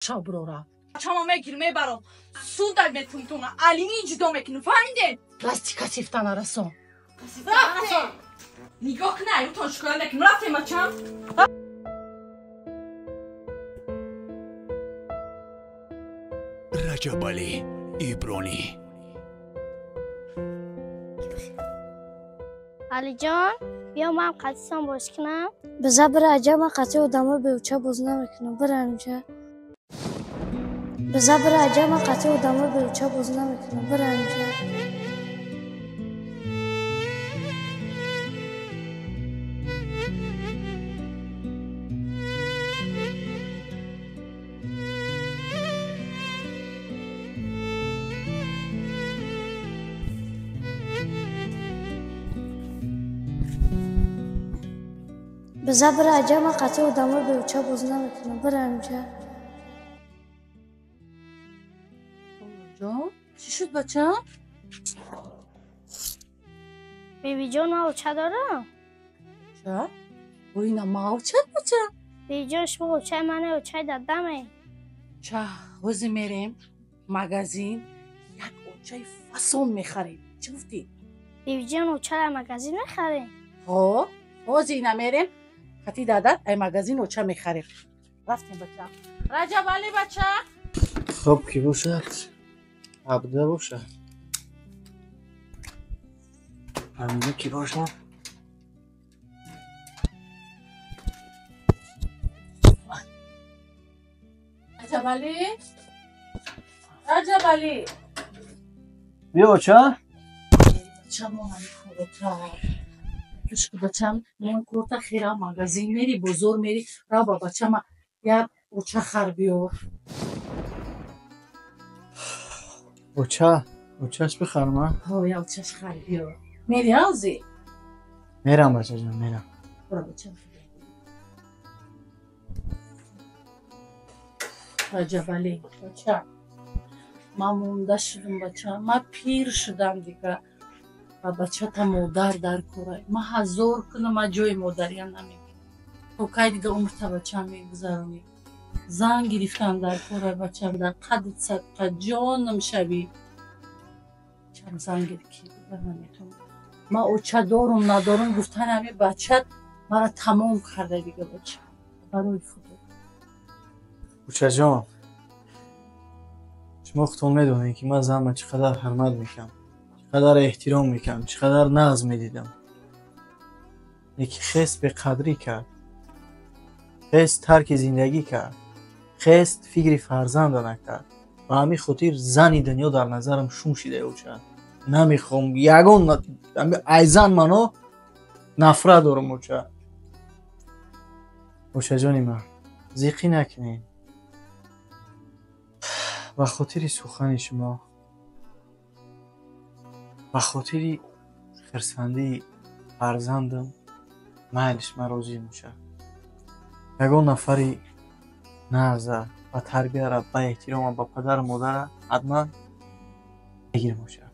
شابرورا چما میگیرم برام سود در میتونم علیمی جدا میکنم فهمیدین راستی کسیفتن رسون رفتیم نگاه کنه ایو تون شکایت نکنم رفتیم بچم رجب علی ایبرانی علی جان بیا من قطعیتم باز کنم بذار بره عجب من قطعی آدم به اوچه باز نمیکنم بره اینجا بذار بره عجب من قطعی آدم به اوچه باز نمیکنم بره اینجا بذار بره عجب من قطعی آدم به اوچه باز نمیکنم بره اینجا جان چی شد بچه؟ بیبی جان من اوچه دارم چه؟ و اینا ما اوچه بچه؟ بیبی جان شما اوچه منه اوچه دادمه چه وزی میریم مگزین یک اوچه فسون میخریم چی گفتی؟ بیبی جان اوچه در مگزین میخریم ها وزی اینا میریم خطی دادن ای مگزین اوچه میخریم رفتیم بچه رجب علی بچه خب کی باشد؟ عبده باشد همینه کی باشد؟ رجب علی رجب علی بیا بچه؟ بچه ما همی خورتا کشک بچه من کورتا خیره مگزین میری بزرگ میری را با بچه ما یک اوچه خر بیار بچه؟ بچهش بخرم ها؟ ها یک اوچهش خر بیار میری آزی میرم بچه جان میرم برو بچه رجب علی بچه من مونده شدم بچه من پیر شدم دیگه و بچه تا مادر در کوره من هزار کنم من جای مادریا نمیگم تو که دیگه عمر تا بچه میگذرونی زن گرفتن در کوره بچه در قدت صدقه جانم شوی چند زن گرفتی دیگه نمیتونم من اوچه دارم ندارم گفتن همین بچه مرا تمام کرده دیگه بچه برای خدا بچه جان شما خودتون میدونین که من زنم چقدر حرمت میکنم چقدر احترام میکنم چقدر ناز میدیدم یکی خیست به قدری کرد خیست ترک زندگی کرد خیست فکری فرزند نکرد و همین خاطر زنی دنیا در نظرم شوم شده اوچه نمیخوام یگون ای زن منو نفرت دارم اوچه جانی من زیقی نکنین و خاطر سخن شما و خاطر خرسندی فرزندم مالش من راضی میشه یگان نفری نرزه و تربیه را با احترام با پدر و مادر حتما بگیر میشه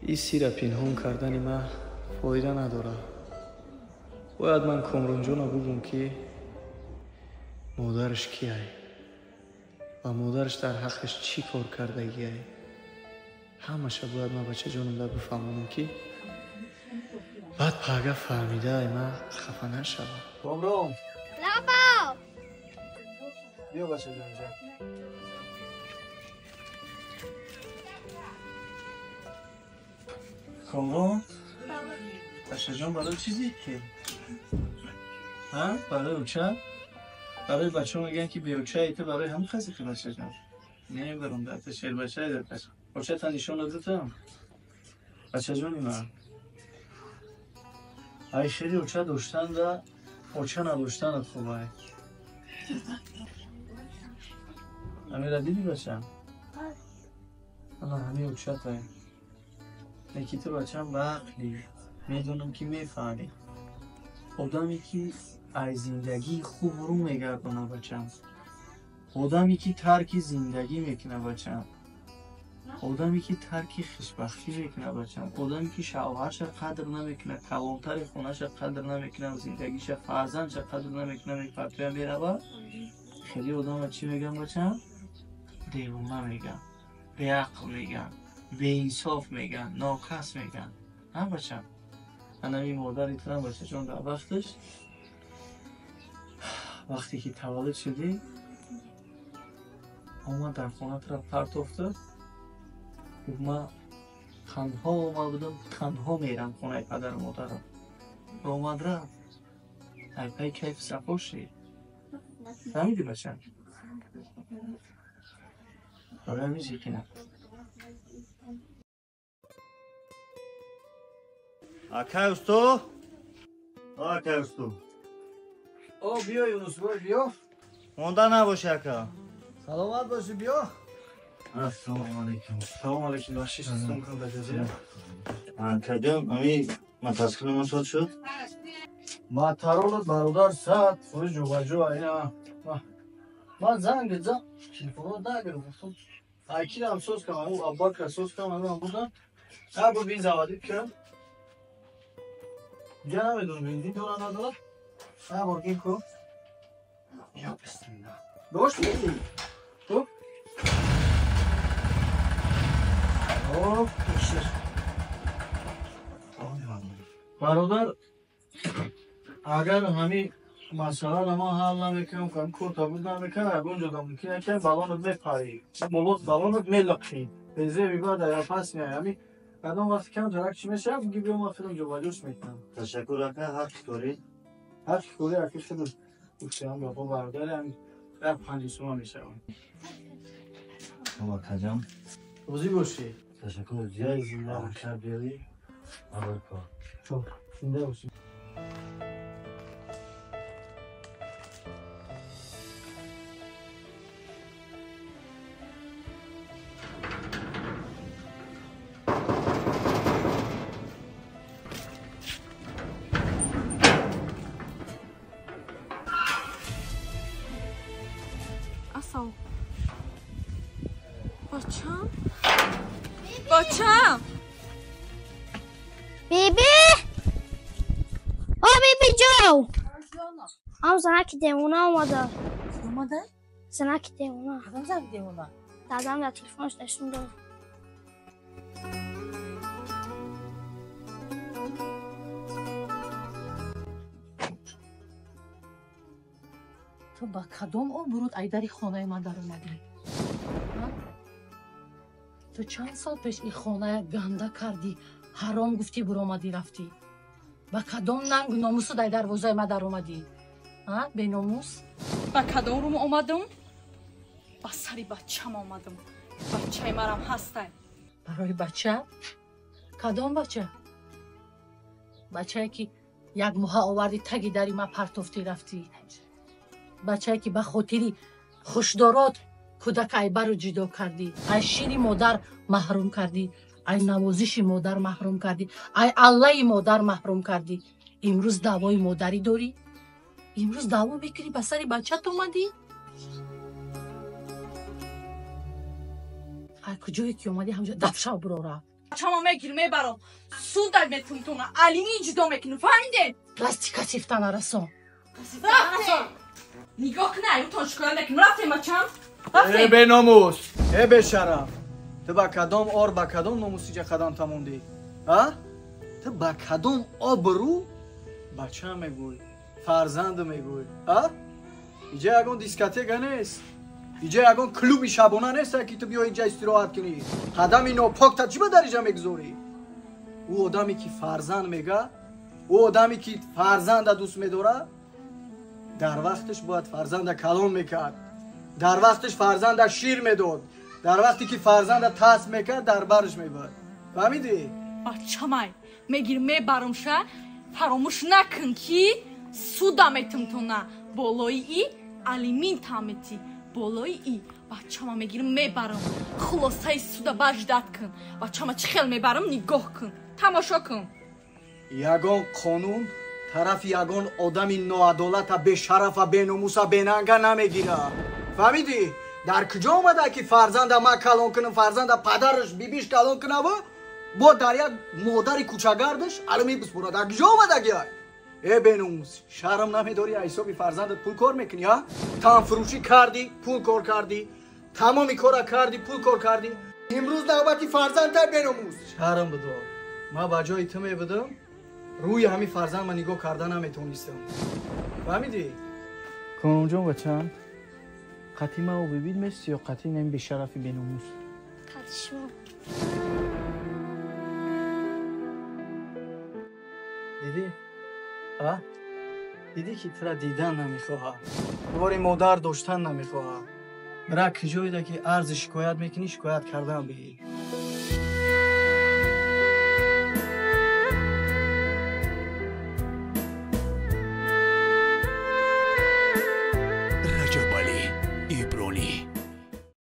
این سیر پنهان کردن من فایده نداره باید من کامران جان بگم که مادرش کیه و مادرش در حقش چی کار کردگیه همشه باید من بچه جانم در بفهمونم که بعد پاگه فهمیده من خفه نشم کامران لابا بیا بچه جان جا کامران بچه جان برای چیزی که ها برای اوچه برای بچه ها میگن که بیوچه ایته برای همین خزی که بچه جان نمیبرم در تشیر بچه در تشیر اوچه تا نشون دادتم بچه جانی من ای شیری اوچه داشتن ده اوچه نداشتنت خوبه همین را دیدی بچه همین اوچه تایی نکیت بچه هم به عقلی میدونم که میفهمی آدمی که از زندگی خوب رو میگردونه بچم. آدمی که ترک زندگی میکنه بچم، آدمی که ترک خوشبختی میکنه بچم، آدمی که شوهرش قدر نمیکنه، کلانتر خونش قدر نمیکنه، زندگیش فرزندش قدر نمیکنه، میپرتوی میره. خیلی آدم چی میگن بچم؟ دیوانه میگن، به عقل میگن، به انصاف میگن، ناکس میگن. نه بچم، انمی مادر ایترم بچه چون در وقتی که تولد شدی اومد در خونه طرف پرت افتاد. من تنها اومد بودم، تنها میرم خونه پدر و مادرم. اومد رفت ای پای کیف صفا شد. فهمیدی بچم؟ آره میزی که نه Akaustu? Akaustu. بیا یونس بای بیا. Onda نباش اکا. سلامت باشی بیا. السلام علیکم. سلام علیکم باشی. سلام کن بجازی. کدام امی متاسکل مسعود شد؟ ما ترولت برادر ساعت فروش جو اینا. من زنگ تلفن نگرفتم. اکی هم سوز کنم او اباک سوز کنم من بودم. ابو بی زوادی کردم. جا نمیدونم بنزین دوران ندارد. ابو کو. یا بسم الله. دوست تو کشش برادر اگر همین مسئله ما حل نمیکنم کنم کوتا بود نمیکنم اگه جدا ممکنه که بالونت بپری بالونت میلقی بزه بیبار در پس میای همین قدم وقتی کم درک چی میشه بگی بیام ما فیلم جواجوش میکنم. تشکر اکا حق کوری حق کوری اکی شده دوستیم با برادر همین در پنجیسوما میشه بابا کجام روزی باشی. تشکر زیاد زنده شب بیاری آبرکا چون زنده باشی. Asal. بچم بیبی بیبی جو هم زنک دیمونه اومده زنک دیمونه کدام زنگ دیمونه؟ دادم در تلفنش نشون داد. تو با کدام برود ایداری خانه من در اومدی؟ تو چند سال پیش این خانه گنده کردی، حرام گفتی برو آمدی رفتی. با کدام ننگ ناموسو در دروازه ما در اومدی؟ به ناموس؟ با کدام روم اومدم؟ با سری بچم اومدم. بچه مرم هستن. برای بچه؟ کدام بچه؟ بچه که یک ماه آوردی تگی داری ما پرتفتی رفتی. بچه که به خاطری خوشدارات کودک ایبر رو جدا کردی، ای شیری مادر محروم کردی، ای نوازش مادر محروم کردی، ای الله مادر محروم کردی. امروز دعوای مادری داری؟ امروز دعوا بکری به سر بچت اومدی؟ ای کجایی که اومدی همجا دفشا برو را. بچه‌مو میگیرم میبرم سودت میتونم علی جدا میکنم. فهمیدین؟ دستی کسیفتن رسان. نگاه کنه ایو تون شکل میکنم. رفتیم بچم؟ ای به ناموس ای به شرف تو با کدام آر با کدام ناموسی جا قدم تموندی؟ تو با کدام آبرو بچه میگوی فرزند میگوی؟ اینجا یکون دیسکاتک نیست، اینجا یکون کلوبی شبانه نیست که تو بیا اینجا استراحت کنی. قدم اینو پاک تا چی به در اینجا میگذاری؟ او آدمی که فرزند میگه، او آدمی که فرزند دوست میداره در وقتش باید فرزند کلام میکرد، در وقتش فرزند شیر میداد، در وقتی که فرزند تاس میکرد در برش میبرد. فهمیدی؟ بچه‌مای میگیرم میبرم شه فراموش نکن که سودا میتونم بالای ای алимент тамети болои и бачама мегирам мебарам хулосаи суда баждат кун бачама чӣ хел мебарам нигоҳ кун тамошо кун. ягон қонун طرف یگان آدمی نوعدالت به شرف به ناموس به ننگ نمیگیره فهمیدی در کجا اومده که فرزند ما کلان کنه فرزند پدرش بیبیش کلان کنه و با در یک مادر کوچگردش علمی بسپره در کجا اومده گیای ای به ناموس شرم نمیداری حسابی فرزندت پول کار میکنی ها تام فروشی کردی پول کار کردی تمامی کارا کردی پول کار کردی امروز نوبتی فرزندت به ناموس شرم بدار ما با جای تو میبودم روی همین فرزند من نگاه کردن نمیتونستم فهمیدی؟ کنم جان بچم قطعی ما او ببید میستی یا قطعی نمی به شرفی به ناموس قطع شما دیدی؟ ها؟ دیدی که تو را دیدن نمیخواه باری مادر داشتن نمیخواه برای کجایی ده که عرض شکایت میکنی شکایت کردن بگی